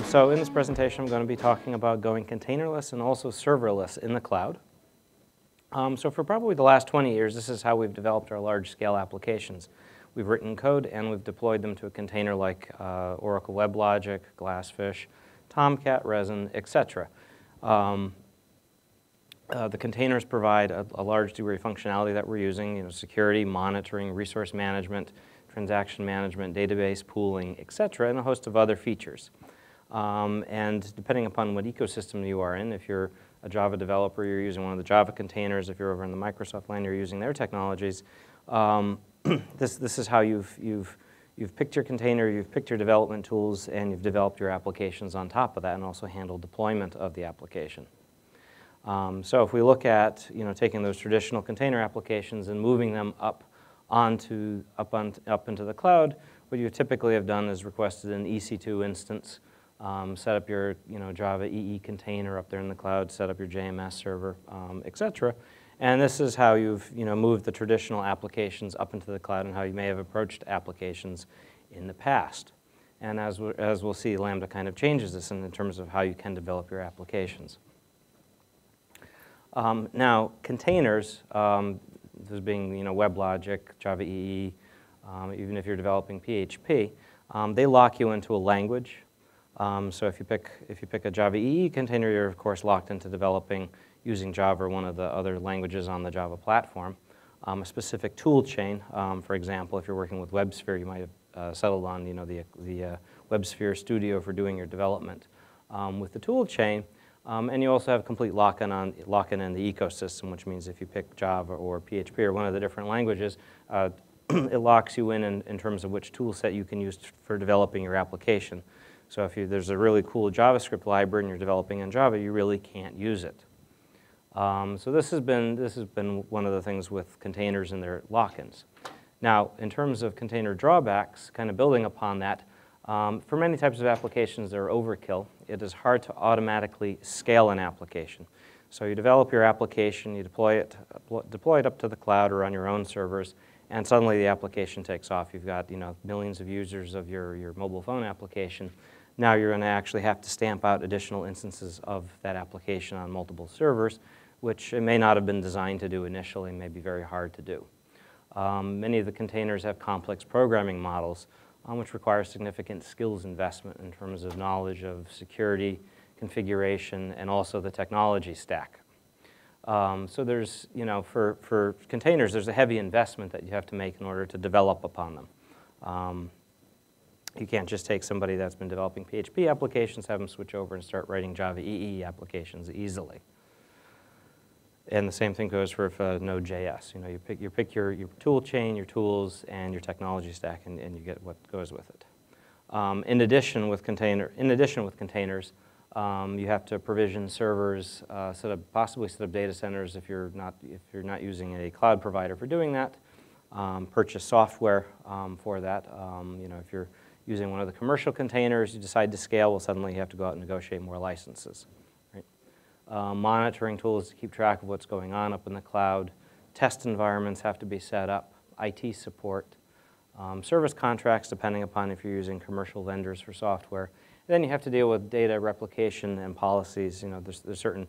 So in this presentation, I'm going to be talking about going containerless and also serverless in the cloud. So for probably the last 20 years, this is how we've developed our large-scale applications. We've written code and we've deployed them to a container like Oracle WebLogic, Glassfish, Tomcat, Resin, etc. The containers provide a large degree of functionality that we're using, security, monitoring, resource management, transaction management, database pooling, etc., and a host of other features. And depending upon what ecosystem you are in, if you're a Java developer, you're using one of the Java containers. If you're over in the Microsoft land, you're using their technologies. This is how you've picked your container, you've picked your development tools, and you've developed your applications on top of that, and also handle deployment of the application. So if we look at taking those traditional container applications and moving them up into the cloud, what you typically have done is requested an EC2 instance, set up your Java EE container up there in the cloud, set up your JMS server, etc. And this is how you've moved the traditional applications up into the cloud and how you may have approached applications in the past. And as we'll see, Lambda kind of changes this in terms of how you can develop your applications. Now, containers, this being WebLogic, Java EE, even if you're developing PHP, they lock you into a language. So if you pick a Java EE container, you're of course locked into developing using Java or one of the other languages on the Java platform. A specific tool chain, for example, if you're working with WebSphere, you might have settled on the WebSphere Studio for doing your development with the tool chain. And you also have complete lock-in in the ecosystem, which means if you pick Java or PHP or one of the different languages, it locks you in terms of which tool set you can use for developing your application. So if there's a really cool JavaScript library and you're developing in Java, you really can't use it. So this has been one of the things with containers and their lock-ins. Now, in terms of container drawbacks, kind of building upon that, for many types of applications that are overkill, it is hard to automatically scale an application. So you develop your application, you deploy it up to the cloud or on your own servers, and suddenly the application takes off. You've got millions of users of your mobile phone application. Now you're going to actually have to stamp out additional instances of that application on multiple servers, which it may not have been designed to do initially, may be very hard to do. Many of the containers have complex programming models, which require significant skills investment in terms of knowledge of security, configuration, and also the technology stack. So there's, for containers, there's a heavy investment that you have to make in order to develop upon them. You can't just take somebody that's been developing PHP applications, have them switch over and start writing Java EE applications easily. And the same thing goes for Node.js. You pick your tool chain, your tools, and your technology stack, and you get what goes with it. In addition, with containers, you have to provision servers, possibly set up data centers if you're not using a cloud provider for doing that. Purchase software for that. If you're using one of the commercial containers, you decide to scale, well, suddenly you have to go out and negotiate more licenses. Monitoring tools to keep track of what's going on up in the cloud. Test environments have to be set up. IT support. Service contracts, depending upon if you're using commercial vendors for software. And then you have to deal with data replication and policies. There's certain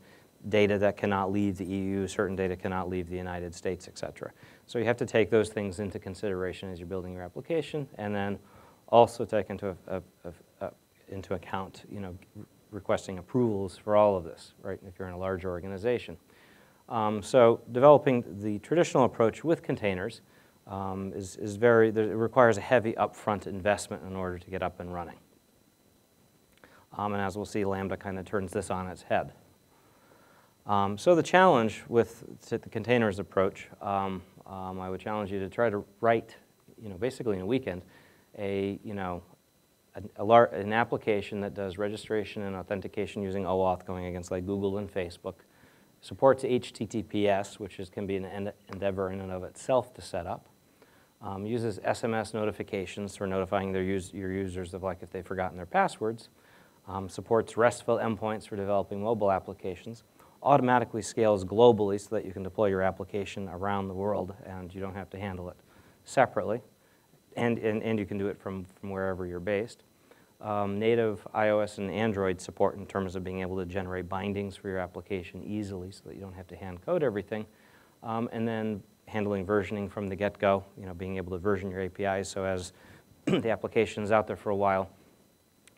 data that cannot leave the EU, certain data cannot leave the United States, etc. So you have to take those things into consideration as you're building your application, and then also take into account, requesting approvals for all of this, right, if you're in a large organization. So developing the traditional approach with containers it requires a heavy upfront investment in order to get up and running. And as we'll see, Lambda kind of turns this on its head. So the challenge with the containers approach, I would challenge you to try to write, basically in a weekend, an application that does registration and authentication using OAuth going against like Google and Facebook, supports HTTPS, which can be an endeavor in and of itself to set up, uses SMS notifications for notifying your users of if they've forgotten their passwords, supports RESTful endpoints for developing mobile applications, automatically scales globally so that you can deploy your application around the world and you don't have to handle it separately. And you can do it from wherever you're based. native iOS and Android support in terms of being able to generate bindings for your application easily so that you don't have to hand code everything. And then handling versioning from the get-go, being able to version your APIs so as the application is out there for a while,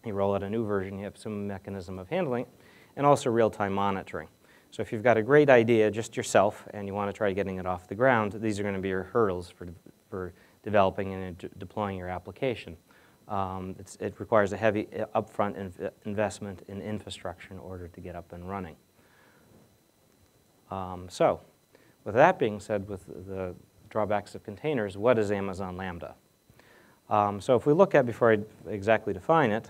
you roll out a new version, you have some mechanism of handling it, and also real-time monitoring. So if you've got a great idea just yourself and you want to try getting it off the ground, these are going to be your hurdles for developing and deploying your application. It requires a heavy upfront investment in infrastructure in order to get up and running. So with that being said, with the drawbacks of containers, what is Amazon Lambda? So if we look at, before I exactly define it,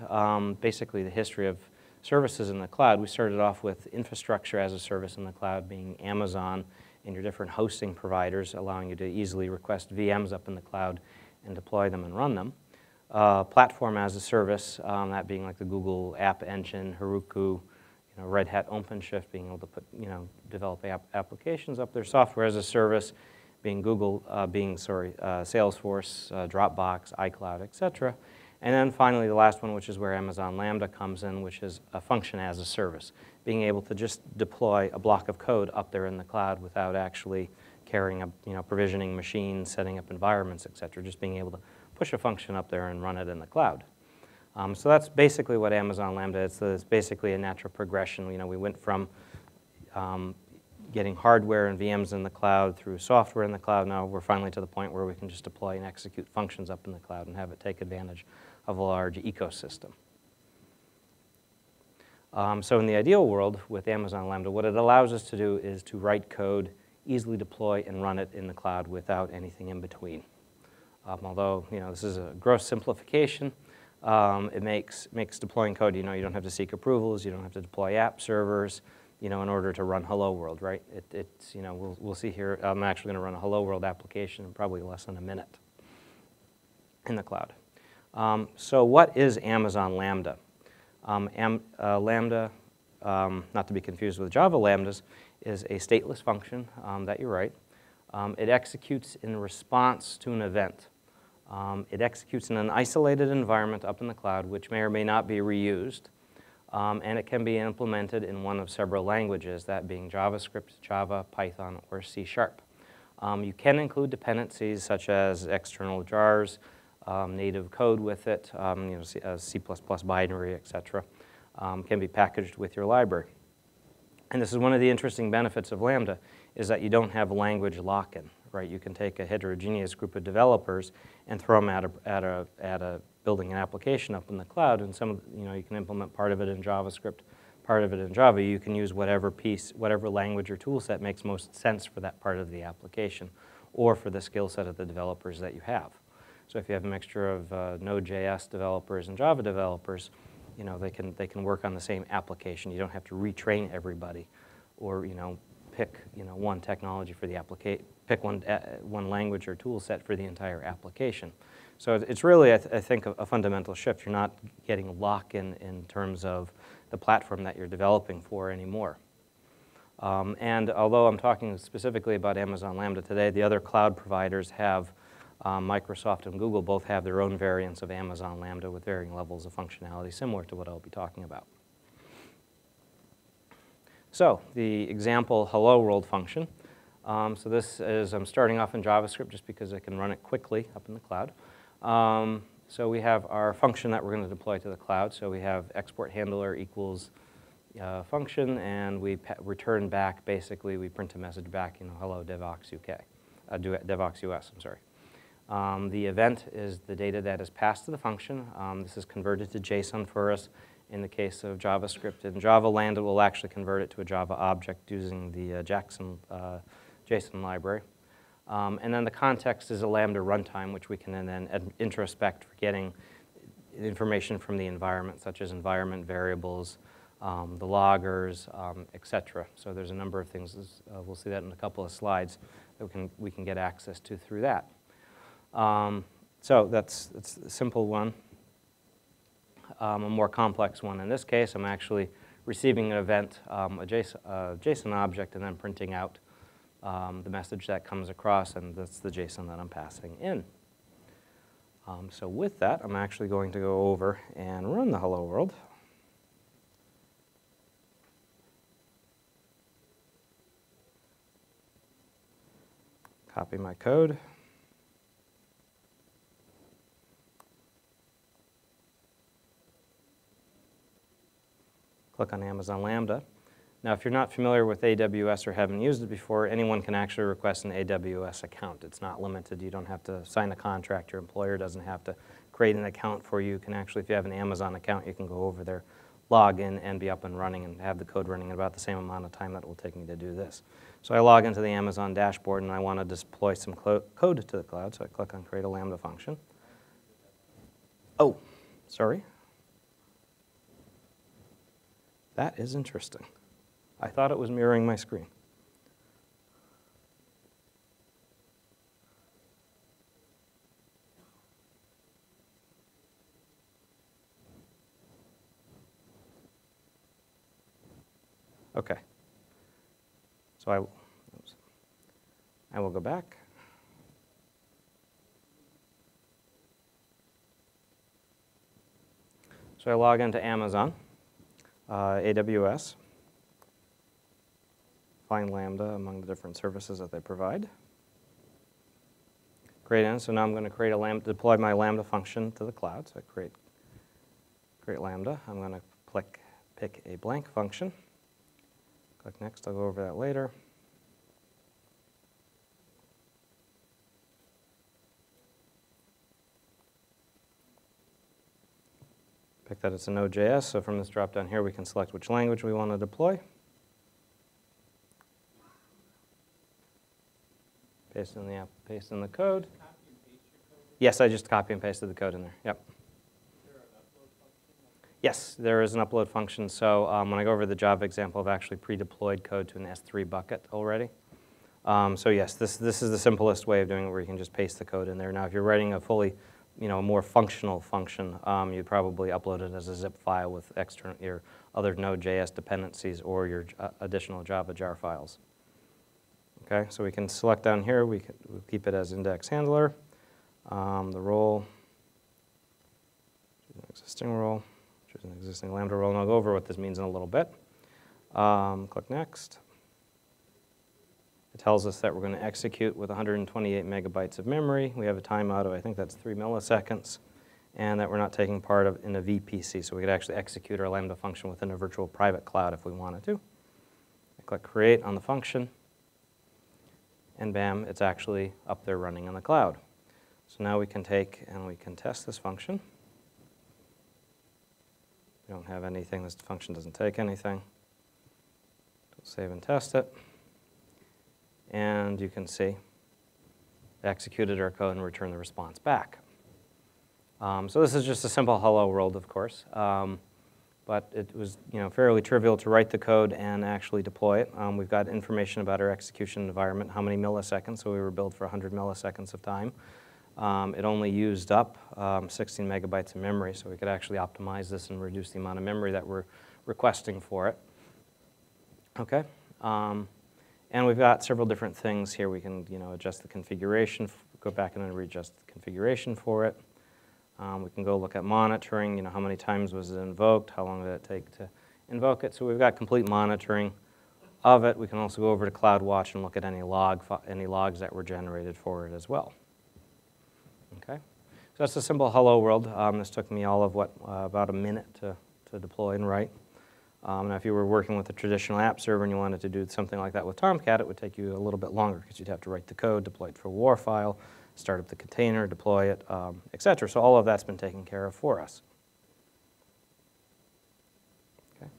basically the history of services in the cloud, we started off with infrastructure as a service in the cloud being Amazon and your different hosting providers, allowing you to easily request VMs up in the cloud and deploy them and run them. Platform as a service, that being like the Google App Engine, Heroku, Red Hat OpenShift, being able to put, develop applications up there. Software as a service, being Salesforce, Dropbox, iCloud, etc. And then finally, the last one, which is where Amazon Lambda comes in, which is a function as a service, being able to just deploy a block of code up there in the cloud without actually carrying up, provisioning machines, setting up environments, etc. Just being able to push a function up there and run it in the cloud. So that's basically what Amazon Lambda is. So it's basically a natural progression. We went from getting hardware and VMs in the cloud through software in the cloud. Now we're finally to the point where we can just deploy and execute functions up in the cloud and have it take advantage of a large ecosystem. So in the ideal world with Amazon Lambda, what it allows us to do is to write code, easily deploy and run it in the cloud without anything in between. Although this is a gross simplification, it makes deploying code, you don't have to seek approvals, you don't have to deploy app servers, in order to run Hello World, right? We'll see here, I'm actually going to run a Hello World application in probably less than a minute in the cloud. So what is Amazon Lambda? Lambda, not to be confused with Java Lambdas, is a stateless function that you write. It executes in response to an event. It executes in an isolated environment up in the cloud, which may or may not be reused. And it can be implemented in one of several languages, that being JavaScript, Java, Python, or C#. You can include dependencies such as external jars, native code with it, C++ binary, etc. Can be packaged with your library. And this is one of the interesting benefits of Lambda, is that you don't have language lock-in, right? You can take a heterogeneous group of developers and throw them at building an application up in the cloud, and you can implement part of it in JavaScript, part of it in Java. You can use whatever language or tool set makes most sense for that part of the application, or for the skill set of the developers that you have. So if you have a mixture of Node.js developers and Java developers, they can work on the same application. You don't have to retrain everybody, or pick one technology for the application, pick one language or tool set for the entire application. So it's really, I think, a fundamental shift. You're not getting lock-in in terms of the platform that you're developing for anymore. And although I'm talking specifically about Amazon Lambda today, the other cloud providers have, Microsoft and Google both have their own variants of Amazon Lambda with varying levels of functionality, similar to what I'll be talking about. So the example hello world function. So this is, I'm starting off in JavaScript just because I can run it quickly up in the cloud. So we have our function that we're going to deploy to the cloud. So we have export handler equals function, and we return back, basically, we print a message back, hello DevOps UK, DevOps US, I'm sorry. The event is the data that is passed to the function. This is converted to JSON for us in the case of JavaScript. In Java Lambda, we'll actually convert it to a Java object using the JSON library. And then the context is a Lambda runtime, which we can then introspect for getting information from the environment, such as environment variables, the loggers, etc. So there's a number of things, we'll see that in a couple of slides, that we can get access to through that. So that's a simple one. A more complex one in this case, I'm actually receiving an event, a JSON object, and then printing out the message that comes across, and that's the JSON that I'm passing in. So with that, I'm actually going to go over and run the hello world. Copy my code. Click on Amazon Lambda. Now, if you're not familiar with AWS or haven't used it before, anyone can actually request an AWS account. It's not limited. You don't have to sign a contract. Your employer doesn't have to create an account for you. You can actually, if you have an Amazon account, you can go over there, log in, and be up and running and have the code running in about the same amount of time that it will take me to do this. So I log into the Amazon dashboard, and I want to deploy some code to the cloud. So I click on Create a Lambda function. Oh, sorry. That is interesting. I thought it was mirroring my screen. Okay. So I will go back. So I log into Amazon, AWS, find Lambda among the different services that they provide. Create in, so now I'm going to create a Lambda, deploy my Lambda function to the cloud. So I create Lambda. I'm going to pick a blank function. Click next, I'll go over that later. Pick that it's a Node.js, so from this drop down here we can select which language we want to deploy. Paste in the code. Yes, I just copy and pasted the code in there. Yep. Yes, there is an upload function. So when I go over the Java example, I've actually pre-deployed code to an S3 bucket already. So yes, this is the simplest way of doing it, where you can just paste the code in there. Now, if you're writing a fully, more functional function, you'd probably upload it as a zip file with your other Node.js dependencies or your additional Java jar files. Okay, so we can select down here. We'll keep it as index handler. The role, choose an existing role. Choose an existing Lambda role, and I'll go over what this means in a little bit. Click Next. It tells us that we're going to execute with 128 megabytes of memory. We have a timeout of, I think that's 3 milliseconds, and that we're not taking part in a VPC, so we could actually execute our Lambda function within a virtual private cloud if we wanted to. I click Create on the function, and bam, it's actually up there running in the cloud. So now we can take and we can test this function. We don't have anything. This function doesn't take anything. We'll save and test it. And you can see it executed our code and returned the response back. So this is just a simple hello world, of course. But it was fairly trivial to write the code and actually deploy it. We've got information about our execution environment, how many milliseconds. So we were built for 100 milliseconds of time. It only used up 16 megabytes of memory, so we could actually optimize this and reduce the amount of memory that we're requesting for it. Okay, and we've got several different things here. We can adjust the configuration, go back and then readjust the configuration for it. We can go look at monitoring, how many times was it invoked, how long did it take to invoke it. So we've got complete monitoring of it. We can also go over to CloudWatch and look at any logs that were generated for it as well. Okay, so that's a simple hello world. This took me all of about a minute to deploy and write. Now, if you were working with a traditional app server and you wanted to do something like that with Tomcat, it would take you a little bit longer because you'd have to write the code, deploy it for a WAR file, start up the container, deploy it, etc. So all of that's been taken care of for us. Okay.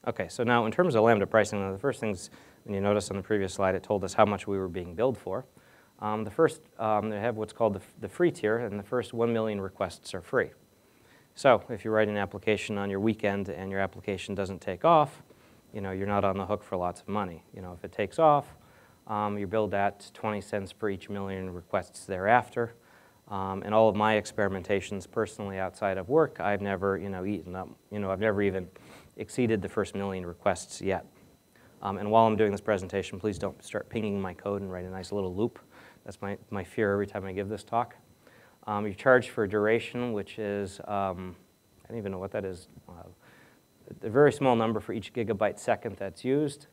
Okay, so now in terms of Lambda pricing, the first things, when you notice on the previous slide, it told us how much we were being billed for. The first, they have what's called the free tier, and the first 1 million requests are free. So if you write an application on your weekend and your application doesn't take off, you're not on the hook for lots of money. If it takes off, you're billed at 20 cents per each million requests thereafter. In all of my experimentations personally outside of work, I've never eaten up, I've never even exceeded the first 1 million requests yet. And while I'm doing this presentation, please don't start pinging my code and write a nice little loop, That's my fear every time I give this talk. You charge for duration, which is, I don't even know what that is, a very small number for each gigabyte second that's used.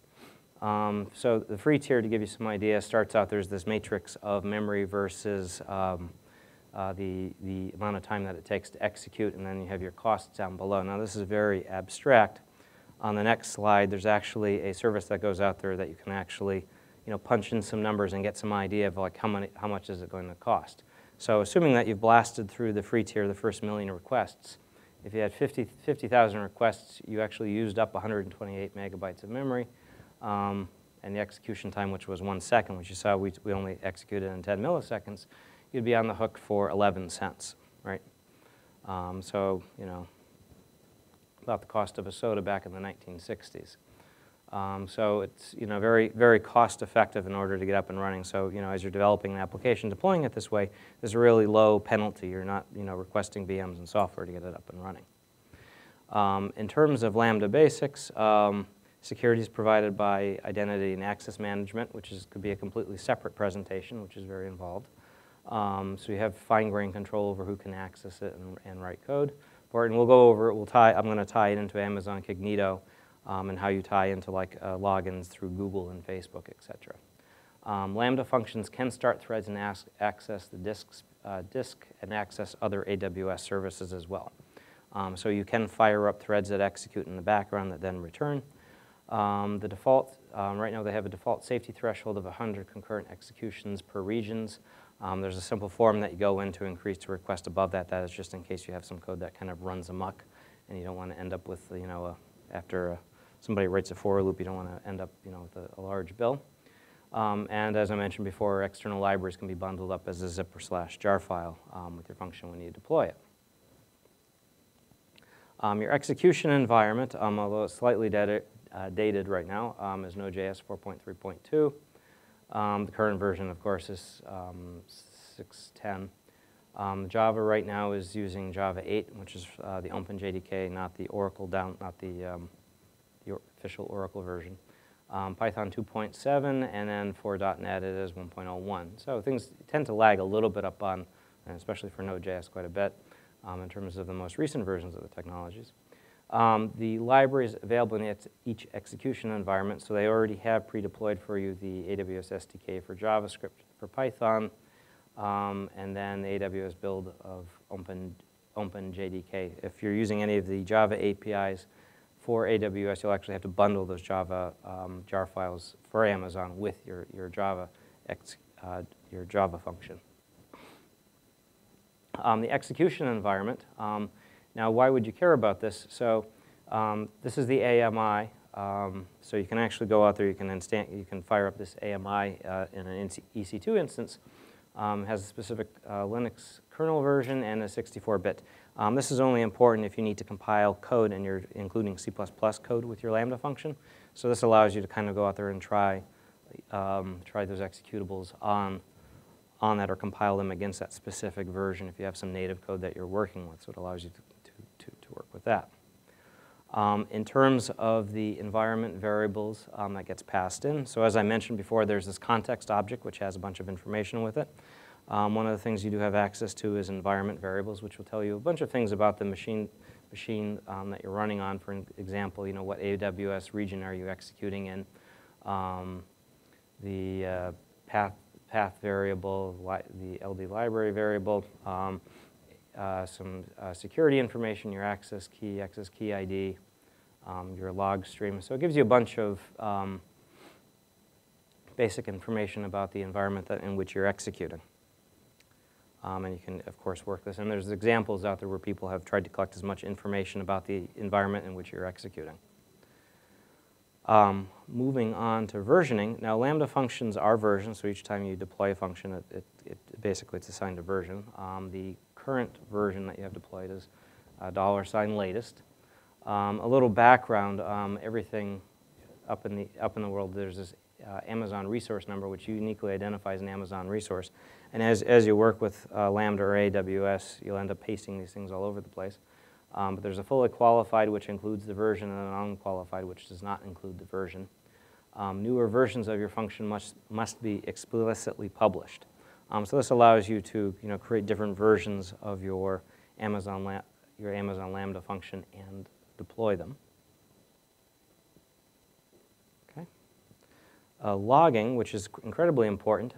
So the free tier, to give you some idea, starts out, there's this matrix of memory versus the amount of time that it takes to execute, and then you have your costs down below. Now this is very abstract. On the next slide, there's actually a service that goes out there that you can actually punch in some numbers and get some idea of like how much is it going to cost. So assuming that you've blasted through the free tier the first 1 million requests, if you had 50,000 requests, you actually used up 128 megabytes of memory, and the execution time, which was 1 second, which you saw we only executed in 10 milliseconds, you'd be on the hook for 11 cents, right? So, about the cost of a soda back in the 1960s. So it's very, very cost effective in order to get up and running. So as you're developing an application, deploying it this way, there's a really low penalty. You're not requesting VMs and software to get it up and running. In terms of Lambda basics, security is provided by identity and access management, which could be a completely separate presentation, which is very involved. So you have fine-grained control over who can access it and write code for it. And we'll go over it. I'm going to tie it into Amazon Cognito and how you tie into like logins through Google and Facebook, et cetera. Lambda functions can start threads and access the disk and access other AWS services as well. So you can fire up threads that execute in the background that then return. The default, right now they have a default safety threshold of 100 concurrent executions per regions. There's a simple form that you go in to increase to request above that. That is just in case you have some code that kind of runs amok and you don't want to end up with, after somebody writes a for loop, you don't want to end up with a large bill. And as I mentioned before, external libraries can be bundled up as a zip/jar file with your function when you deploy it. Your execution environment, although it's slightly dated right now, is Node.js 4.3.2. The current version, of course, is 6.10. Java right now is using Java 8, which is the OpenJDK, not the Oracle not the official Oracle version. Python 2.7, and then for .NET it is 1.01. So things tend to lag a little bit up on, and especially for Node.js, quite a bit in terms of the most recent versions of the technologies. The library is available in each execution environment, so they already have pre-deployed for you the AWS SDK for JavaScript for Python, and then the AWS build of OpenJDK. If you're using any of the Java APIs for AWS, you'll actually have to bundle those Java jar files for Amazon with your Java function. The execution environment. Now, why would you care about this? So this is the AMI. So you can actually go out there, you can fire up this AMI in an EC2 instance. It has a specific Linux kernel version and a 64-bit. This is only important if you need to compile code and you're including C++ code with your Lambda function. So this allows you to kind of go out there and try those executables on that or compile them against that specific version if you have some native code that you're working with. So it allows you to work with that. In terms of the environment variables that gets passed in, so as I mentioned before, there's this context object which has a bunch of information with it. One of the things you do have access to is environment variables, which will tell you a bunch of things about the machine that you're running on. For example, what AWS region are you executing in, the path variable, the LD library variable, some security information, your access key ID, your log stream. So it gives you a bunch of basic information about the environment in which you're executing. And you can, of course, work this. And there's examples out there where people have tried to collect as much information about the environment in which you're executing. Moving on to versioning. Now, Lambda functions are versioned, so each time you deploy a function, basically it's assigned a version. The current version that you have deployed is $latest. A little background, everything up in the world, there's this Amazon resource number, which uniquely identifies an Amazon resource. And as you work with Lambda or AWS, you'll end up pasting these things all over the place. But there's a fully qualified, which includes the version, and an unqualified, which does not include the version. Newer versions of your function must be explicitly published. So this allows you to create different versions of your Amazon Lambda function and deploy them. Okay. Logging, which is incredibly important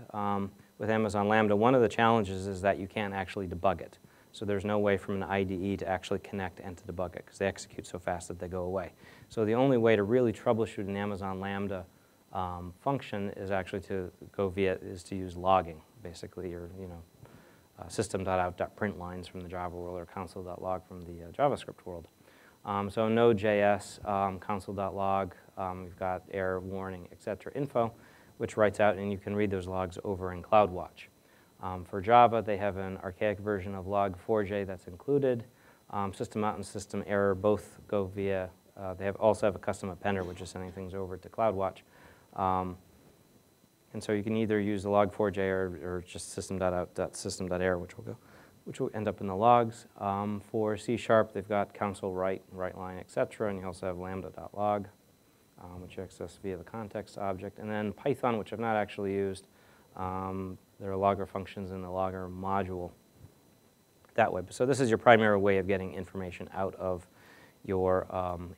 with Amazon Lambda, one of the challenges is that you can't actually debug it. So there's no way from an IDE to actually connect and to debug it because they execute so fast that they go away. So the only way to really troubleshoot an Amazon Lambda function is actually to use logging, basically, or system.out.print lines from the Java world or console.log from the JavaScript world. So Node.js, console.log, we've got error, warning, etc. info, which writes out, and you can read those logs over in CloudWatch. For Java, they have an archaic version of log4j that's included. System out and system error both go via, they also have a custom appender, which is sending things over to CloudWatch. And so you can either use the log4j or just system.out.system.error, which will end up in the logs. For C#, they've got console write line, etc. And you also have lambda.log, which you access via the context object. And then Python, which I've not actually used. There are logger functions in the logger module that way. So this is your primary way of getting information out of your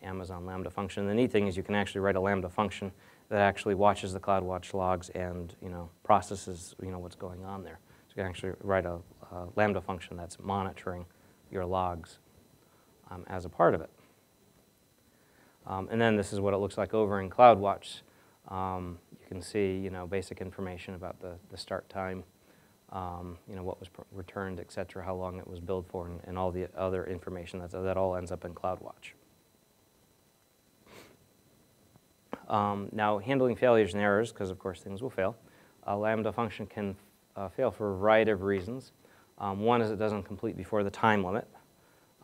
Amazon Lambda function. The neat thing is you can actually write a Lambda function that actually watches the CloudWatch logs and processes what's going on there. So you can actually write a Lambda function that's monitoring your logs as a part of it. And then this is what it looks like over in CloudWatch. You can see basic information about the start time, what was returned, etc., how long it was billed for, and all the other information that all ends up in CloudWatch. Now, handling failures and errors, because of course things will fail. A Lambda function can fail for a variety of reasons. One is it doesn't complete before the time limit.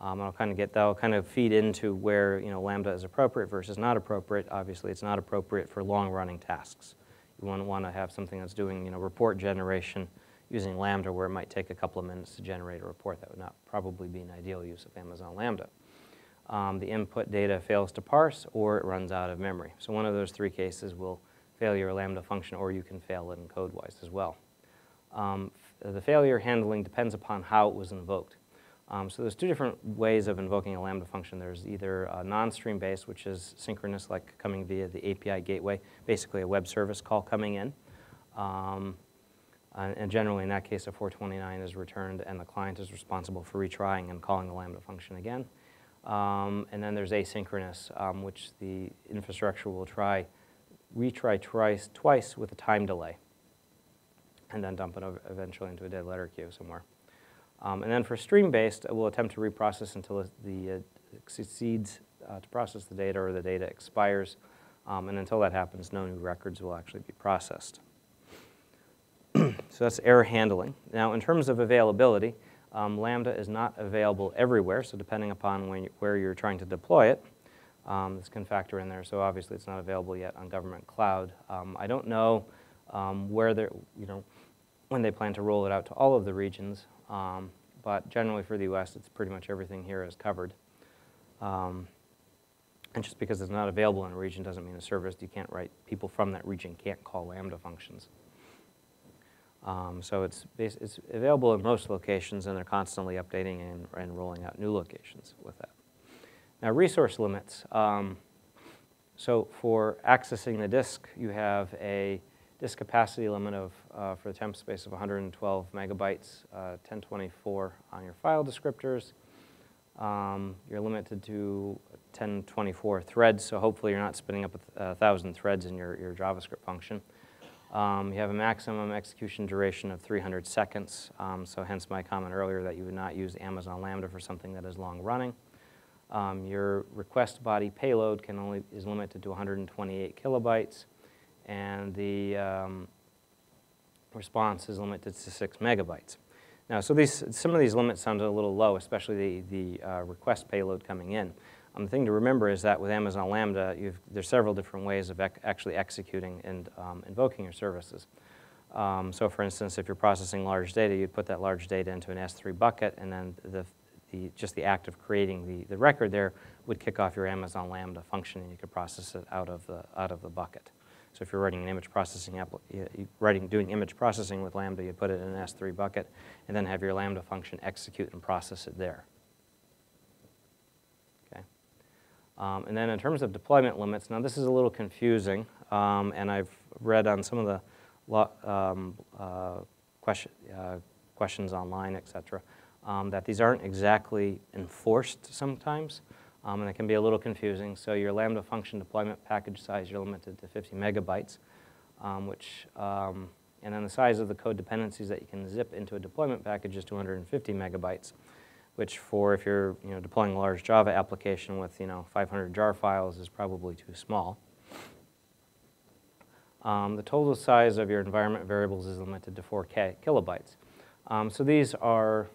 That'll kind of feed into where Lambda is appropriate versus not appropriate. Obviously, it's not appropriate for long-running tasks. You want to have something that's doing report generation using Lambda, where it might take a couple of minutes to generate a report. That would not probably be an ideal use of Amazon Lambda. The input data fails to parse, or it runs out of memory. So one of those three cases will fail your Lambda function, or you can fail it in code-wise as well. The failure handling depends upon how it was invoked. So there's two different ways of invoking a Lambda function. There's either a non-stream based, which is synchronous, like coming via the API gateway, basically a web service call coming in. And generally, in that case, a 429 is returned, and the client is responsible for retrying and calling the Lambda function again. And then there's asynchronous, which the infrastructure will retry twice with a time delay, and then dump it eventually into a dead letter queue somewhere. And then for stream-based, it will attempt to reprocess until it succeeds to process the data, or the data expires. And until that happens, no new records will actually be processed. So that's error handling. Now, in terms of availability, Lambda is not available everywhere. So depending upon where you're trying to deploy it, this can factor in there. So obviously, it's not available yet on government cloud. I don't know where they're, when they plan to roll it out to all of the regions. But generally for the US, it's pretty much everything here is covered. And just because it's not available in a region doesn't mean a service, people from that region can't call Lambda functions. So it's available in most locations, and they're constantly updating and rolling out new locations with that. Now, resource limits. So for accessing the disk, you have a disk capacity limit of, for the temp space, of 112 megabytes, 1024 on your file descriptors. You're limited to 1024 threads, so hopefully you're not spinning up 1,000 threads in your JavaScript function. You have a maximum execution duration of 300 seconds, so hence my comment earlier that you would not use Amazon Lambda for something that is long running. Your request body payload is limited to 128 kilobytes, and the response is limited to 6 megabytes. Now, so some of these limits sound a little low, especially the request payload coming in. The thing to remember is that with Amazon Lambda, there's several different ways of actually executing and invoking your services. So for instance, if you're processing large data, you'd put that large data into an S3 bucket, and then just the act of creating the record there would kick off your Amazon Lambda function, and you could process it out of the bucket. So if you're writing an image processing doing image processing with Lambda, you put it in an S3 bucket, and then have your Lambda function execute and process it there. Okay. And then in terms of deployment limits, now this is a little confusing, and I've read on some of the questions online, etc., that these aren't exactly enforced sometimes, and it can be a little confusing. So your Lambda function deployment package size, you're limited to 50 megabytes, and then the size of the code dependencies that you can zip into a deployment package is 250 megabytes, which for if you're deploying a large Java application with 500 jar files is probably too small. The total size of your environment variables is limited to 4 kilobytes. So these are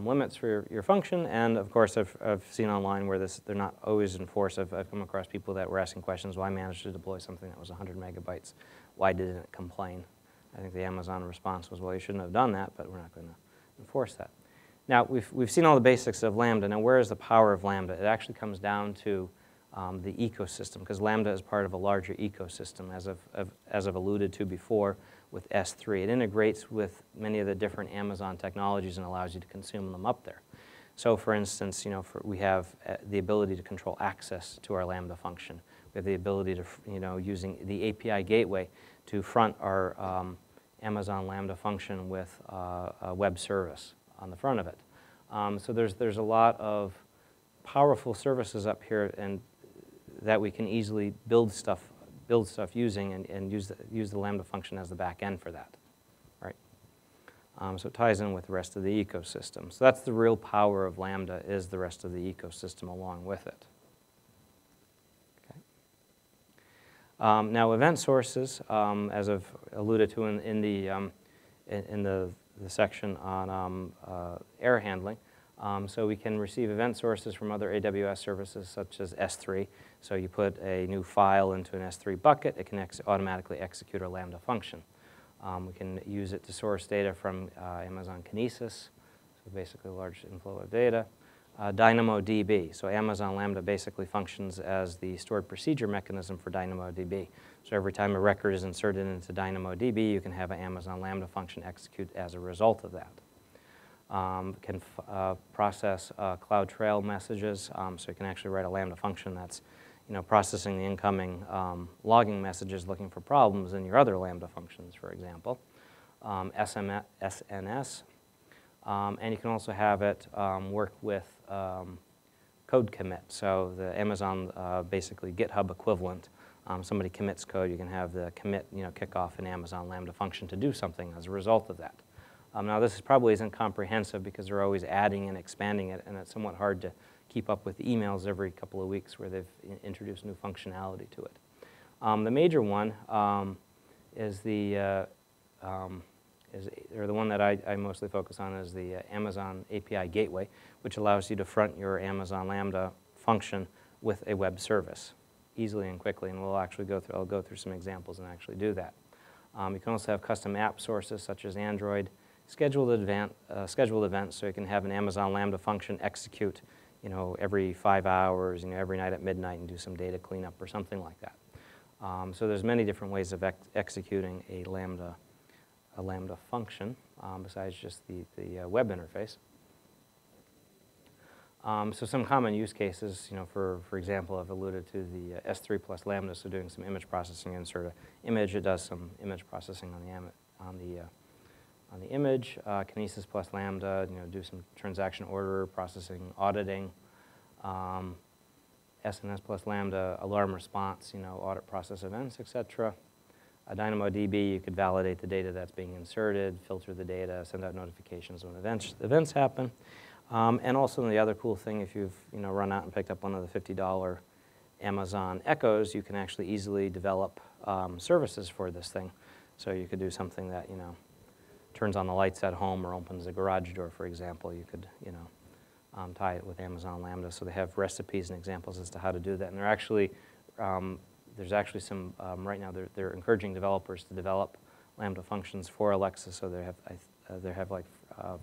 limits for your function, and of course I've seen online where they're not always enforced. I've come across people that were asking questions, well, I managed to deploy something that was 100 megabytes. Why didn't it complain? I think the Amazon response was, well, you shouldn't have done that, but we're not going to enforce that. Now, we've seen all the basics of Lambda. Now, where is the power of Lambda? It actually comes down to the ecosystem, because Lambda is part of a larger ecosystem, as I've alluded to before with S3. It integrates with many of the different Amazon technologies and allows you to consume them up there. So for instance, we have the ability to control access to our Lambda function. We have the ability to, using the API gateway to front our Amazon Lambda function with a web service on the front of it. So there's a lot of powerful services up here, and that we can easily build stuff using, and use the Lambda function as the back end for that, right? So it ties in with the rest of the ecosystem. So that's the real power of Lambda, is the rest of the ecosystem along with it. Okay. Now, event sources, as I've alluded to in the section on error handling. So we can receive event sources from other AWS services such as S3. So you put a new file into an S3 bucket, it can automatically execute our Lambda function. We can use it to source data from Amazon Kinesis, so basically a large inflow of data. DynamoDB, so Amazon Lambda basically functions as the stored procedure mechanism for DynamoDB. So every time a record is inserted into DynamoDB, you can have an Amazon Lambda function execute as a result of that. Can process CloudTrail messages, so you can actually write a Lambda function that's processing the incoming logging messages looking for problems in your other Lambda functions, for example. SNS, and you can also have it work with code commit, so the Amazon basically GitHub equivalent. Somebody commits code, you can have the commit kick off an Amazon Lambda function to do something as a result of that. Now, this probably isn't comprehensive because they're always adding and expanding it, and it's somewhat hard to keep up with emails every couple of weeks where they've introduced new functionality to it. The major one is the one that I mostly focus on is the Amazon API Gateway, which allows you to front your Amazon Lambda function with a web service easily and quickly, and I'll go through some examples and actually do that. You can also have custom app sources such as Android, scheduled events, so you can have an Amazon Lambda function execute, every 5 hours, every night at midnight, and do some data cleanup or something like that. So there's many different ways of executing a Lambda function besides just the web interface. So some common use cases, for example, I've alluded to the S3 plus Lambda, so doing some image processing, insert an image, it does some image processing on the image. Kinesis plus Lambda, do some transaction order processing, auditing. SNS plus Lambda, alarm response, audit process events, etc. DynamoDB, you could validate the data that's being inserted, filter the data, send out notifications when events happen. And also the other cool thing, if you've run out and picked up one of the $50 Amazon Echoes, you can actually easily develop services for this thing. So you could do something that turns on the lights at home or opens the garage door, for example. You could tie it with Amazon Lambda. So they have recipes and examples as to how to do that. And they're actually there's actually some right now they're encouraging developers to develop Lambda functions for Alexa. So they have like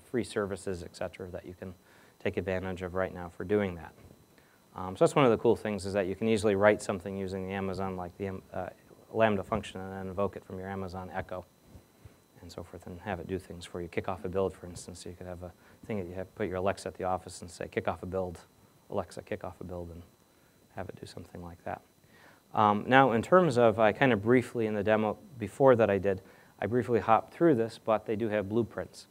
free services, etc., that you can take advantage of right now for doing that. So that's one of the cool things, is that you can easily write something using the Amazon, like the Lambda function, and then invoke it from your Amazon Echo and so forth, and have it do things for you. Kick off a build, for instance. So you could have a thing that you have put your Alexa at the office and say, kick off a build, Alexa, kick off a build, and have it do something like that. Now, in terms of, I kind of briefly in the demo before that I briefly hopped through this, but they do have blueprints.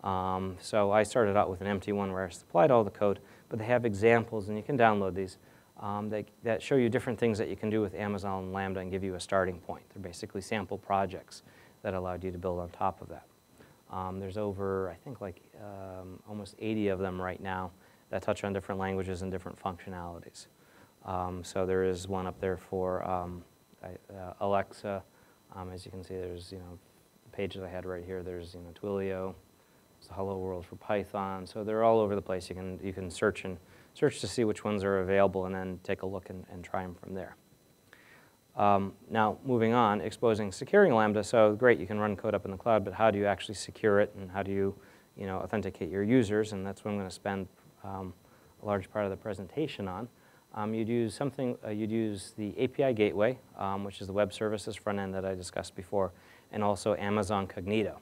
So I started out with an empty one where I supplied all the code, but they have examples, and you can download these, that show you different things that you can do with Amazon Lambda and give you a starting point. They're basically sample projects that allowed you to build on top of that. There's over, I think, like almost 80 of them right now that touch on different languages and different functionalities. So there is one up there for Alexa. As you can see, there's the pages I had right here. There's Twilio. There's the Hello World for Python. So they're all over the place. You can search to see which ones are available, and then take a look and try them from there. Now, moving on, exposing securing Lambda. So great, you can run code up in the cloud, but how do you actually secure it, and how do you authenticate your users? And that's what I'm going to spend a large part of the presentation on. You'd use the API gateway, which is the web services front end that I discussed before, and also Amazon Cognito.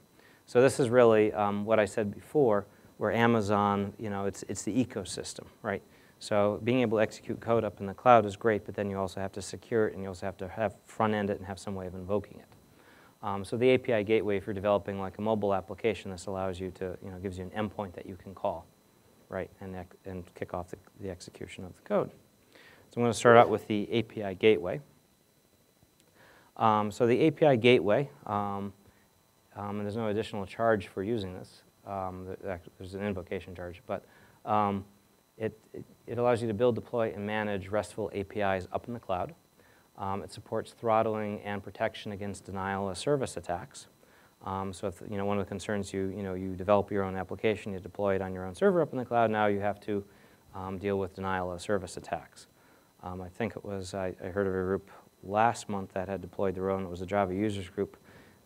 So this is really what I said before, where Amazon, it's the ecosystem, right? So being able to execute code up in the cloud is great, but then you also have to secure it, and you also have to have front end it and have some way of invoking it. So the API gateway, if you're developing like a mobile application, this allows you to, gives you an endpoint that you can call, right, and kick off the execution of the code. So I'm going to start out with the API gateway. So the API gateway, and there's no additional charge for using this. There's an invocation charge, but it allows you to build, deploy, and manage RESTful APIs up in the cloud. It supports throttling and protection against denial of service attacks. So if one of the concerns you develop your own application, you deploy it on your own server up in the cloud, now you have to deal with denial of service attacks. I think it was, I heard of a group last month that had deployed their own. It was a Java Users Group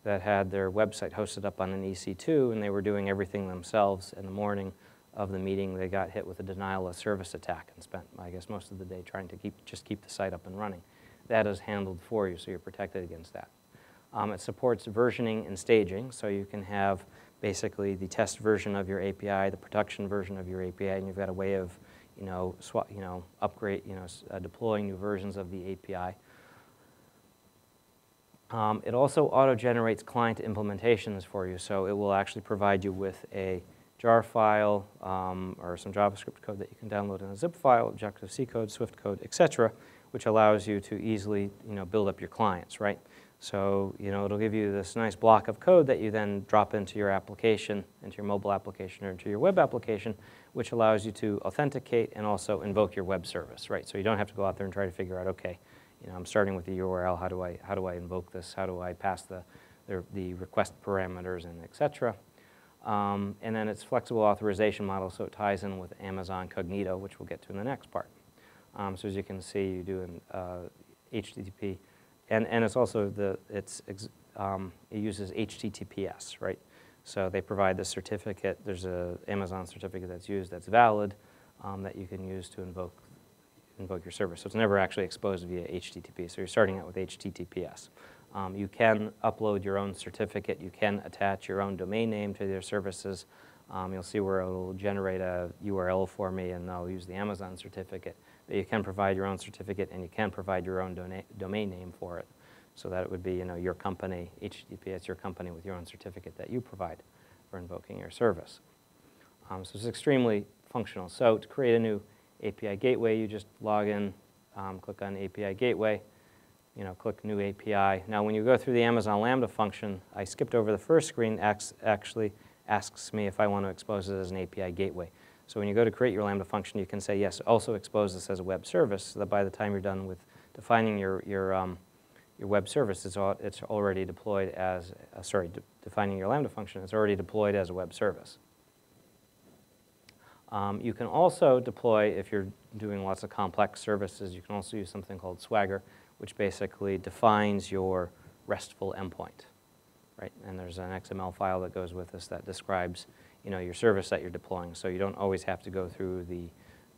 that had their website hosted up on an EC2, and they were doing everything themselves. In the morning of the meeting, they got hit with a denial of service attack and spent, I guess, most of the day trying to just keep the site up and running. That is handled for you, so you're protected against that. It supports versioning and staging, so you can have basically the test version of your API, the production version of your API, and you've got a way of deploying new versions of the API. It also auto-generates client implementations for you, so it will actually provide you with a jar file or some JavaScript code that you can download in a zip file, Objective-C code, Swift code, etc., which allows you to easily build up your clients, right? So it'll give you this nice block of code that you then drop into your application, into your mobile application, or into your web application, which allows you to authenticate and also invoke your web service, right? So you don't have to go out there and try to figure out, okay, I'm starting with the URL. How do I invoke this? How do I pass the request parameters and etc. And then it's flexible authorization model, so it ties in with Amazon Cognito, which we'll get to in the next part. So as you can see, you do an HTTP. And it's also it uses HTTPS, right? So they provide the certificate. There's a Amazon certificate that's used that's valid that you can use to invoke your service. So it's never actually exposed via HTTP. So you're starting out with HTTPS. You can upload your own certificate. You can attach your own domain name to their services. You'll see where it'll generate a URL for me, and I'll use the Amazon certificate. But you can provide your own certificate, and you can provide your own domain name for it. So that it would be, your company, HTTPS, your company with your own certificate that you provide for invoking your service. So it's extremely functional. So to create a new API gateway, you just log in, click on API gateway, click new API. Now when you go through the Amazon Lambda function, I skipped over the first screen, actually asks me if I want to expose it as an API gateway. So when you go to create your Lambda function, you can say, yes, also expose this as a web service, so that by the time you're done with defining your web service, it's already deployed as, defining your Lambda function, it's already deployed as a web service. You can also deploy, if you're doing lots of complex services, you can also use something called Swagger, which basically defines your RESTful endpoint, right? And there's an XML file that goes with this that describes, your service that you're deploying. So you don't always have to go through the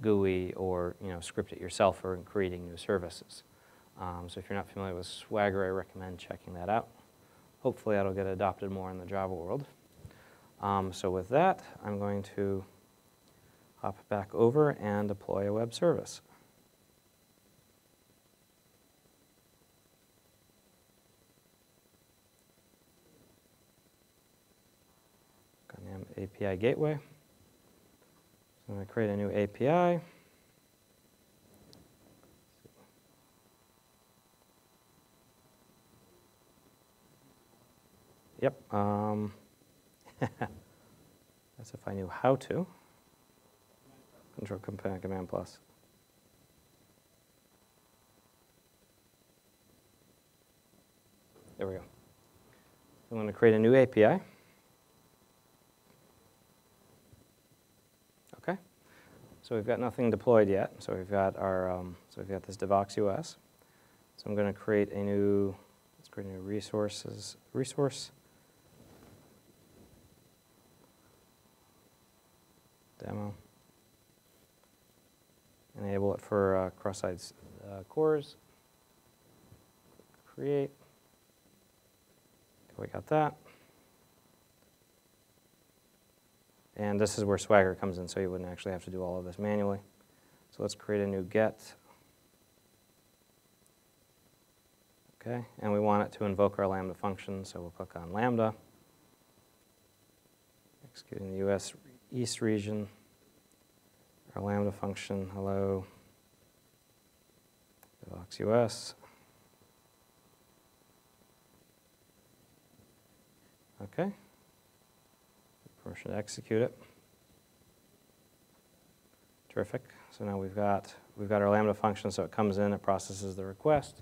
GUI or script it yourself for creating new services. So if you're not familiar with Swagger, I recommend checking that out. Hopefully that'll get adopted more in the Java world. So with that, I'm going to hop back over and deploy a web service. Going to name API Gateway. So I'm going to create a new API. Yep. That's if I knew how to. Control Command plus. There we go. I'm going to create a new API. Okay. So we've got nothing deployed yet. So we've got our we've got this DevOps US. So I'm going to create a new resource demo. Enable it for cross-site cores. Create. We got that. And this is where Swagger comes in, so you wouldn't actually have to do all of this manually. So let's create a new get. Okay, and we want it to invoke our Lambda function, so we'll click on Lambda. Executing the US East region. Our Lambda function, hello, DevOps US. Okay. Permission to execute it. Terrific. So now we've got our Lambda function, so it comes in, it processes the request,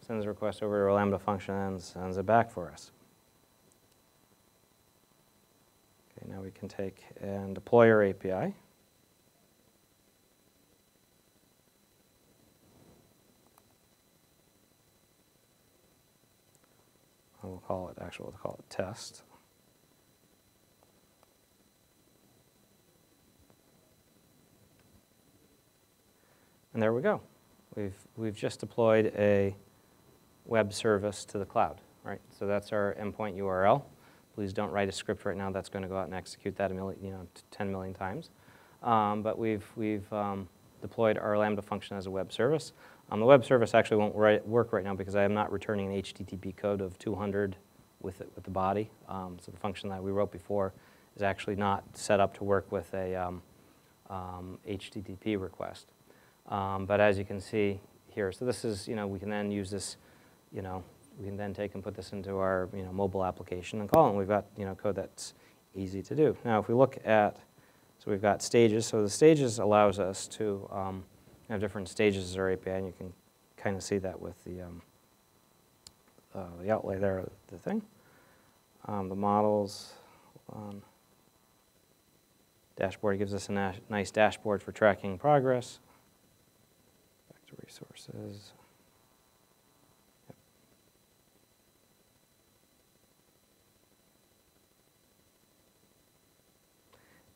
sends the request over to our Lambda function, and sends it back for us. Okay, now we can take and deploy our API. We'll call it test. And there we go. We've just deployed a web service to the cloud, right? So that's our endpoint URL. Please don't write a script right now that's going to go out and execute that 10 million times. But we've deployed our Lambda function as a web service. The web service actually won't work right now because I am not returning an HTTP code of 200 with the body. So the function that we wrote before is actually not set up to work with a HTTP request. But as you can see here, so this is, we can then use this, we can then take and put this into our, mobile application and call it. And we've got, code that's easy to do. Now, if we look at, so we've got stages. So the stages allows us to have different stages of our API, and you can kind of see that with the outlay there of the thing. The models, dashboard gives us a nice dashboard for tracking progress. Back to resources. Yep.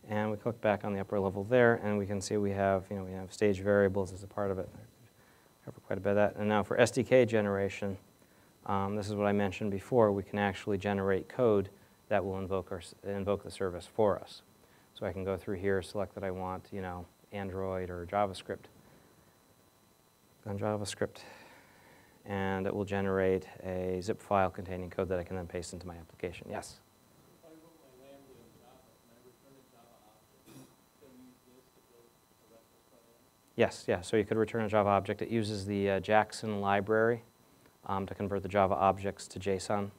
And we click back on the upper level there, and we can see we have, we have stage variables as a part of it. Cover quite a bit of that. And now for SDK generation, this is what I mentioned before. We can actually generate code that will invoke the service for us. So I can go through here, select that I want, Android or JavaScript. On JavaScript, and it will generate a zip file containing code that I can then paste into my application. Yes? If I wrote my Lambda in Java, can I return a Java object? Can I use this to build the rest of the front end? Yes, yeah. So you could return a Java object. It uses the Jackson library to convert the Java objects to JSON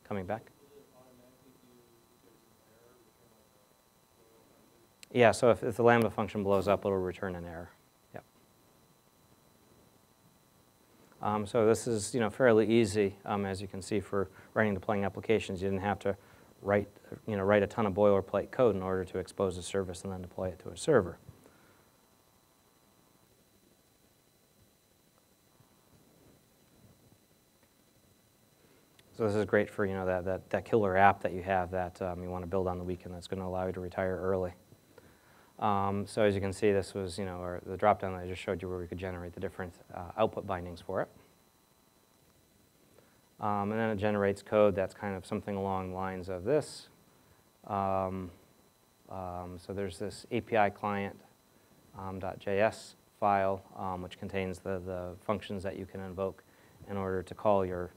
coming back. Will it automatically do, if there's an error, return like a Yeah, so if the Lambda function blows up, it'll return an error. Yep. So this is fairly easy, as you can see, for writing and deploying applications. You didn't have to write a ton of boilerplate code in order to expose a service and then deploy it to a server. So this is great for that killer app that you have that you want to build on the weekend that's going to allow you to retire early. So as you can see, this was, or the drop-down that I just showed you where we could generate the different output bindings for it. And then it generates code that's kind of something along the lines of this. So there's this API client .js file, which contains the functions that you can invoke in order to call your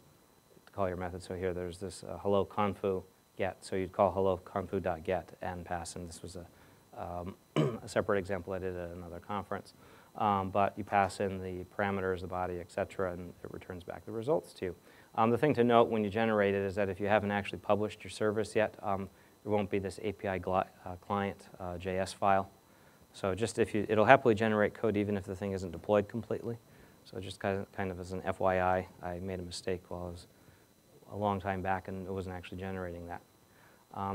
method. So here there's this hello confu get. So you'd call hello confu.get and pass. And this was a separate example I did at another conference. But you pass in the parameters, the body, et cetera, and it returns back the results to you. The thing to note when you generate it is that if you haven't actually published your service yet, there won't be this API client JS file. So just it'll happily generate code even if the thing isn't deployed completely. So just kind of as an FYI, I made a mistake while I was a long time back and it wasn't actually generating that.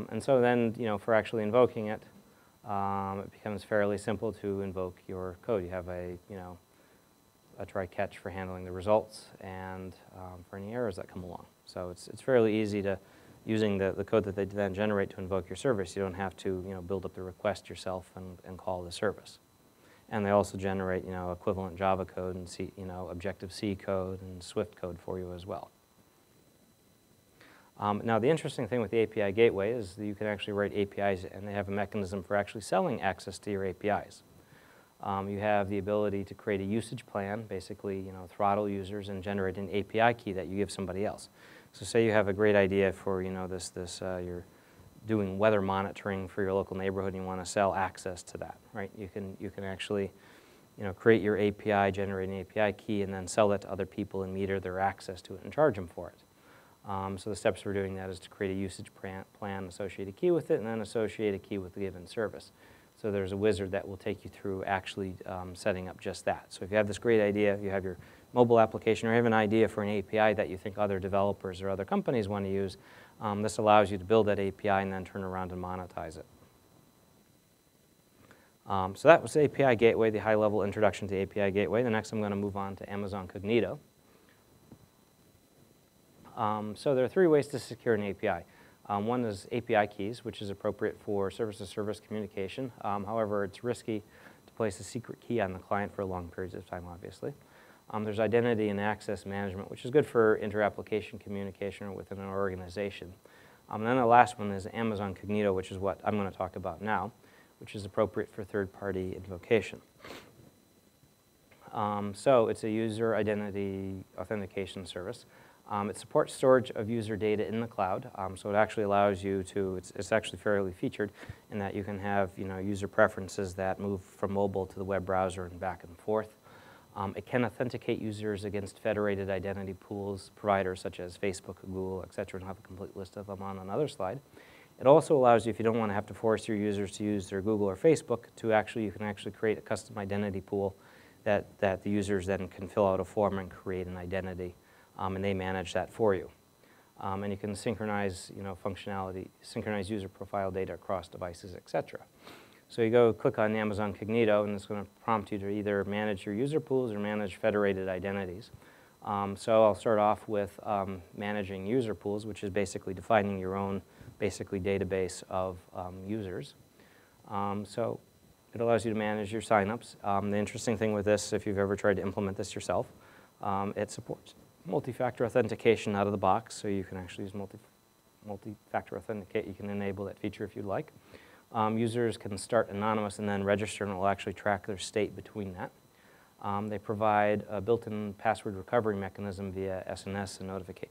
And so then, for actually invoking it, it becomes fairly simple to invoke your code. You have a try-catch for handling the results and for any errors that come along. So it's fairly easy to, using the code that they then generate to invoke your service, you don't have to build up the request yourself and call the service. And they also generate equivalent Java code and C, Objective-C code and Swift code for you as well. Now the interesting thing with the API gateway is that you can actually write APIs and they have a mechanism for actually selling access to your APIs. You have the ability to create a usage plan, basically throttle users and generate an API key that you give somebody else. So say you have a great idea for you're doing weather monitoring for your local neighborhood and you want to sell access to that, right? You can actually create your API, generate an API key, and then sell it to other people and meter their access to it and charge them for it. So the steps for doing that is to create a usage plan, associate a key with it, and then associate a key with the given service. So there's a wizard that will take you through actually setting up just that. So if you have this great idea, you have your mobile application, or you have an idea for an API that you think other developers or other companies want to use, this allows you to build that API and then turn around and monetize it. So that was the API Gateway, the high-level introduction to API Gateway. The next I'm going to move on to Amazon Cognito. So there are three ways to secure an API. One is API keys, which is appropriate for service-to-service communication. However, it's risky to place a secret key on the client for long periods of time, obviously. There's identity and access management, which is good for inter-application communication within an organization. And then the last one is Amazon Cognito, which is what I'm going to talk about now, which is appropriate for third-party invocation. So it's a user identity authentication service. It supports storage of user data in the cloud, so it actually allows you to, it's actually fairly featured in that you can have user preferences that move from mobile to the web browser and back and forth. It can authenticate users against federated identity pools providers such as Facebook, Google, et cetera, and I'll have a complete list of them on another slide. It also allows you, if you don't want to have to force your users to use their Google or Facebook, you can actually create a custom identity pool that the users then can fill out a form and create an identity. And they manage that for you. And you can synchronize, synchronize user profile data across devices, et cetera. So you click on Amazon Cognito, and it's going to prompt you to either manage your user pools or manage federated identities. So I'll start off with managing user pools, which is basically defining your own, database of users. So it allows you to manage your signups. The interesting thing with this, if you've ever tried to implement this yourself, it supports multi-factor authentication out of the box, so you can actually use multi-factor authenticate. You can enable that feature if you'd like. Users can start anonymous and then register, and it will actually track their state between that. They provide a built-in password recovery mechanism via SNS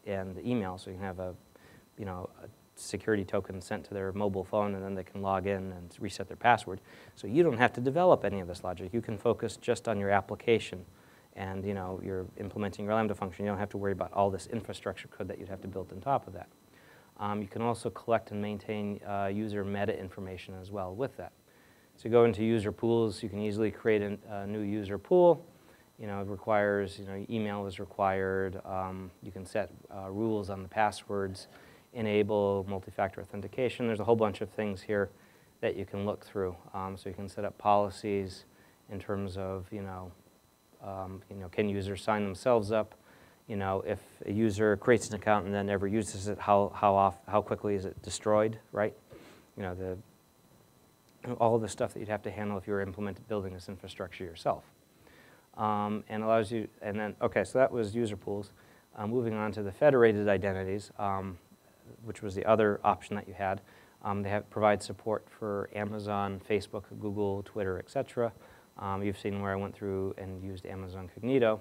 and email, so you can have a security token sent to their mobile phone, and then they can log in and reset their password. So you don't have to develop any of this logic. You can focus just on your application. And you're implementing your Lambda function, you don't have to worry about all this infrastructure code that you'd have to build on top of that. You can also collect and maintain user meta information as well with that. So you go into user pools, you can easily create a new user pool. It requires, email is required. You can set rules on the passwords, enable multi-factor authentication. There's a whole bunch of things here that you can look through. So you can set up policies in terms of, can users sign themselves up? If a user creates an account and then never uses it, how quickly is it destroyed, right? all of the stuff that you'd have to handle if you were building this infrastructure yourself. And allows you, and then, okay, so that was user pools. Moving on to the federated identities, which was the other option that you had. They provide support for Amazon, Facebook, Google, Twitter, etc. You've seen where I went through and used Amazon Cognito.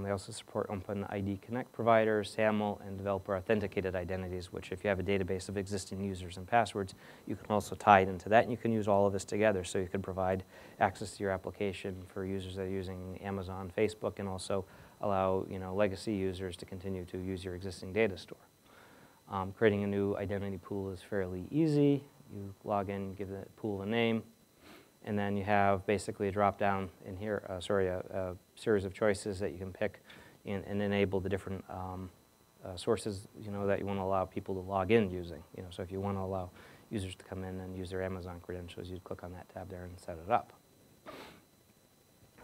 They also support OpenID Connect providers, SAML, and developer authenticated identities, which if you have a database of existing users and passwords, you can also tie it into that, and you can use all of this together. So you could provide access to your application for users that are using Amazon, Facebook, and also allow legacy users to continue to use your existing data store. Creating a new identity pool is fairly easy. You log in, give the pool a name, and then you have basically a drop-down in here, a series of choices that you can pick and enable the different sources that you want to allow people to log in using. So if you want to allow users to come in and use their Amazon credentials, you'd click on that tab there and set it up.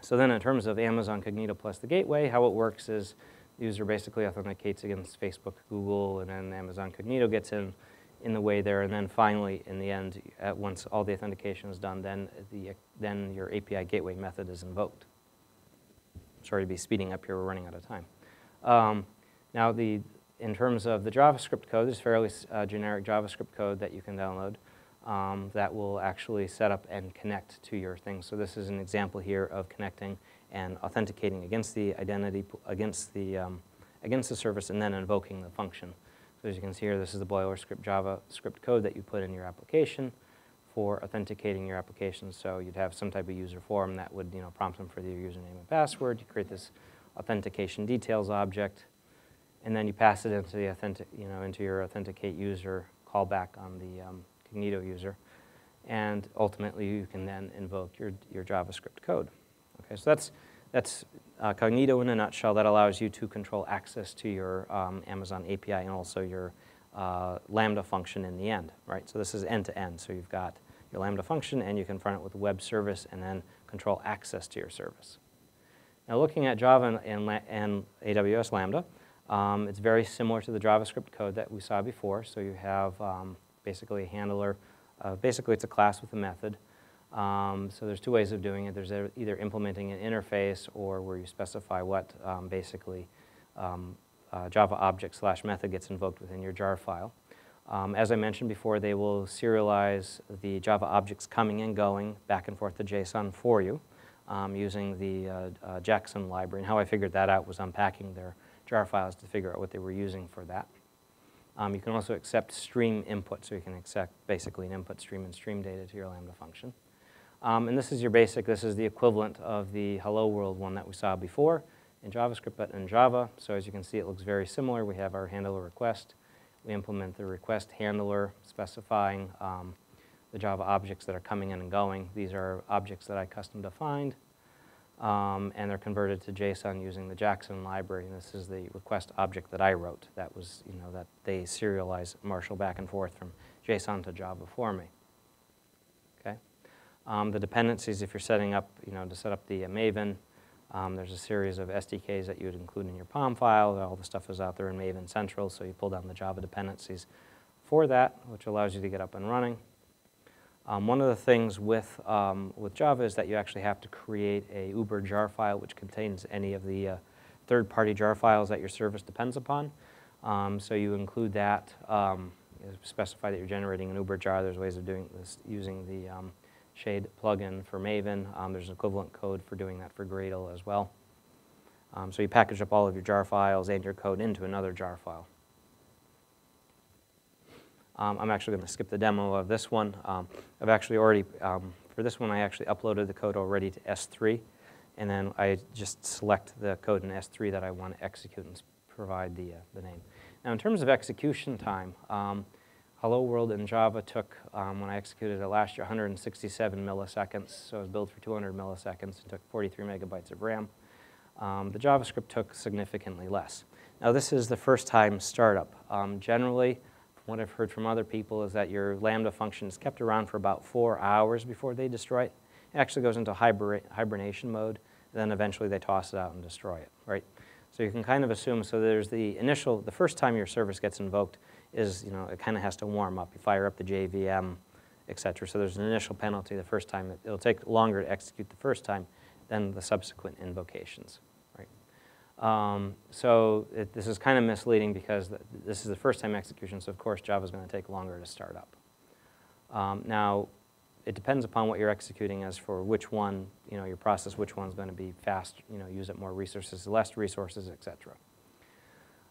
So then in terms of Amazon Cognito plus the gateway, how it works is the user basically authenticates against Facebook, Google, and then Amazon Cognito gets in the way there, and then finally, in the end, once all the authentication is done, then your API gateway method is invoked. Sorry to be speeding up here, we're running out of time. Now, in terms of the JavaScript code, there's fairly generic JavaScript code that you can download that will actually set up and connect to your thing. So this is an example here of connecting and authenticating against the identity, against the service, and then invoking the function. So as you can see here, this is the boilerplate JavaScript code that you put in your application for authenticating your application. So you'd have some type of user form that would prompt them for their username and password. You create this authentication details object, and then you pass it into the into your authenticate user callback on the Cognito user, and ultimately you can then invoke your JavaScript code. Okay, so that's Cognito in a nutshell. That allows you to control access to your Amazon API and also your Lambda function in the end, right? So this is end-to-end. So you've got your Lambda function, and you can front it with a web service and then control access to your service. Now looking at Java and AWS Lambda, it's very similar to the JavaScript code that we saw before. So you have basically a handler. Basically, it's a class with a method. So there's two ways of doing it. There's either implementing an interface or where you specify what basically Java object / method gets invoked within your jar file. As I mentioned before, they will serialize the Java objects coming and going back and forth to JSON for you using the Jackson library. And how I figured that out was unpacking their jar files to figure out what they were using for that. You can also accept stream input, so you can accept basically an input stream and stream data to your Lambda function. And this is your basic, this is the equivalent of the hello world one that we saw before in JavaScript, but in Java. So as you can see, it looks very similar. We have our handler request. We implement the request handler specifying the Java objects that are coming in and going. These are objects that I custom defined, and they're converted to JSON using the Jackson library. And this is the request object that I wrote. That was, that they serialize Marshall back and forth from JSON to Java for me. Okay. The dependencies, if you're setting up, to set up the Maven, there's a series of SDKs that you would include in your POM file. All the stuff is out there in Maven Central, so you pull down the Java dependencies for that, which allows you to get up and running. One of the things with Java is that you actually have to create a Uber jar file which contains any of the third-party jar files that your service depends upon. So you include that, specify that you're generating an Uber jar. There's ways of doing this using the Shade plugin for Maven. There's equivalent code for doing that for Gradle as well. So you package up all of your jar files and your code into another jar file. I'm actually going to skip the demo of this one. I've actually already, for this one, I actually uploaded the code already to S3, and then I just select the code in S3 that I want to execute and provide the name. Now, in terms of execution time, Hello World in Java took, when I executed it last year, 167 milliseconds. So it was built for 200 milliseconds and took 43 megabytes of RAM. The JavaScript took significantly less. Now, this is the first time startup. Generally, what I've heard from other people is that your Lambda function is kept around for about 4 hours before they destroy it. It actually goes into hibernation mode, and then eventually they toss it out and destroy it, right? So you can kind of assume, so there's the first time your service gets invoked is, it kind of has to warm up. You fire up the JVM, et cetera. So there's an initial penalty the first time. It'll take longer to execute the first time than the subsequent invocations, right? This is kind of misleading because this is the first time execution, so of course Java is going to take longer to start up. Now, it depends upon what you're executing as for which one, your process, which one's going to be fast, use up more resources, less resources, et cetera.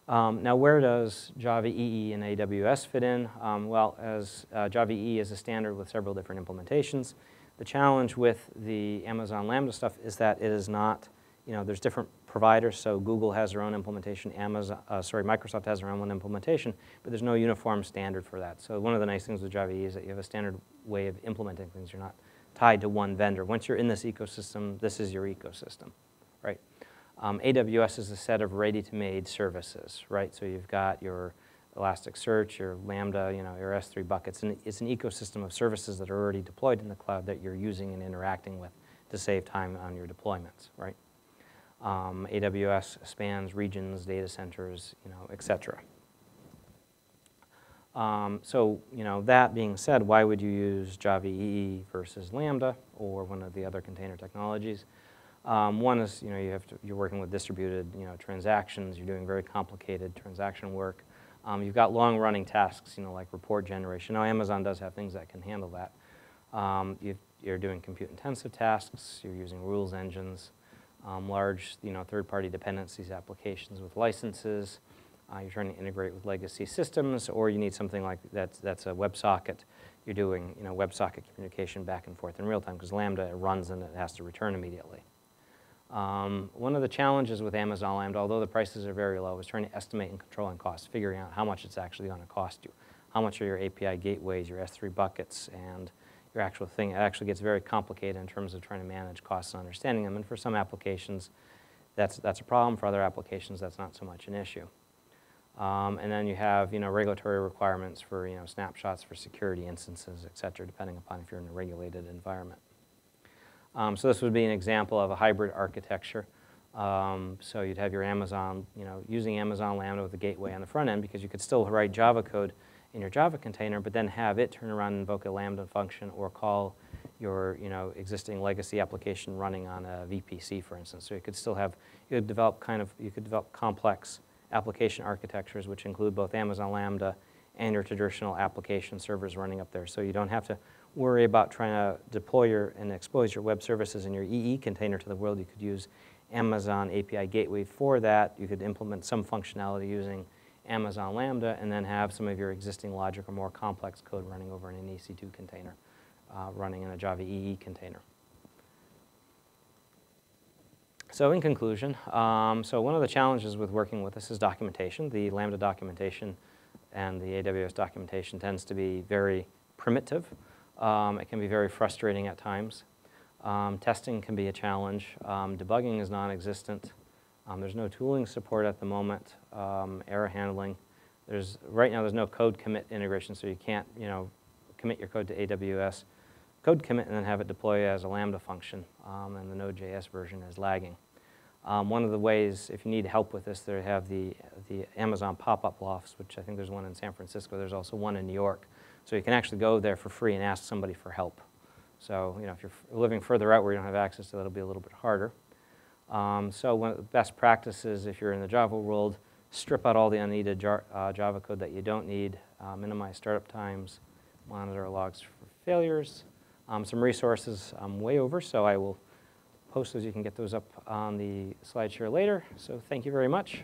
Now, where does Java EE and AWS fit in? Well, as Java EE is a standard with several different implementations. The challenge with the Amazon Lambda stuff is that it is not, there's different providers. So Google has their own implementation. Microsoft has their own implementation, but there's no uniform standard for that. So one of the nice things with Java EE is that you have a standard way of implementing things. You're not tied to one vendor. Once you're in this ecosystem, this is your ecosystem, right? AWS is a set of ready-to-made services, right? So you've got your Elasticsearch, your Lambda, your S3 buckets, and it's an ecosystem of services that are already deployed in the cloud that you're using and interacting with to save time on your deployments, right? AWS spans regions, data centers, et cetera. That being said, why would you use Java EE versus Lambda or one of the other container technologies? One is, you're working with distributed, transactions. You're doing very complicated transaction work. You've got long-running tasks, like report generation. Now, Amazon does have things that can handle that. You're doing compute-intensive tasks. You're using rules engines, large, third-party dependencies applications with licenses. You're trying to integrate with legacy systems, or you need something like that's a WebSocket. You're doing, WebSocket communication back and forth in real time because Lambda runs and it has to return immediately. One of the challenges with Amazon Lambda, although the prices are very low, is trying to estimate and controlling costs, figuring out how much it's actually going to cost you. How much are your API gateways, your S3 buckets, and your actual thing. It actually gets very complicated in terms of trying to manage costs and understanding them. And for some applications, that's a problem. For other applications, that's not so much an issue. And then you have, regulatory requirements for, snapshots for security instances, et cetera, depending upon if you're in a regulated environment. So this would be an example of a hybrid architecture. So you'd have your Amazon, using Amazon Lambda with a gateway on the front end because you could still write Java code in your Java container, but then have it turn around and invoke a Lambda function or call your, existing legacy application running on a VPC, for instance. So you could still have, you could develop complex application architectures which include both Amazon Lambda and your traditional application servers running up there. So you don't have to worry about trying to deploy and expose your web services in your EE container to the world. You could use Amazon API Gateway for that. You could implement some functionality using Amazon Lambda and then have some of your existing logic or more complex code running over in an EC2 container, running in a Java EE container. So in conclusion, so one of the challenges with working with this is documentation. The Lambda documentation and the AWS documentation tends to be very primitive. It can be very frustrating at times. Testing can be a challenge. Debugging is non-existent. There's no tooling support at the moment. Error handling. Right now there's no code commit integration, so you can't commit your code to AWS. Code commit and then have it deploy as a Lambda function, and the Node.js version is lagging. One of the ways, if you need help with this, they have the Amazon pop-up lofts, which I think there's one in San Francisco. There's also one in New York. So you can actually go there for free and ask somebody for help. So if you're living further out where you don't have access to that, it'll be a little bit harder. So one of the best practices, if you're in the Java world, strip out all the unneeded Java code that you don't need, minimize startup times, monitor logs for failures. Some resources I'm way over, so I will post those. You can get those up on the SlideShare later. So thank you very much.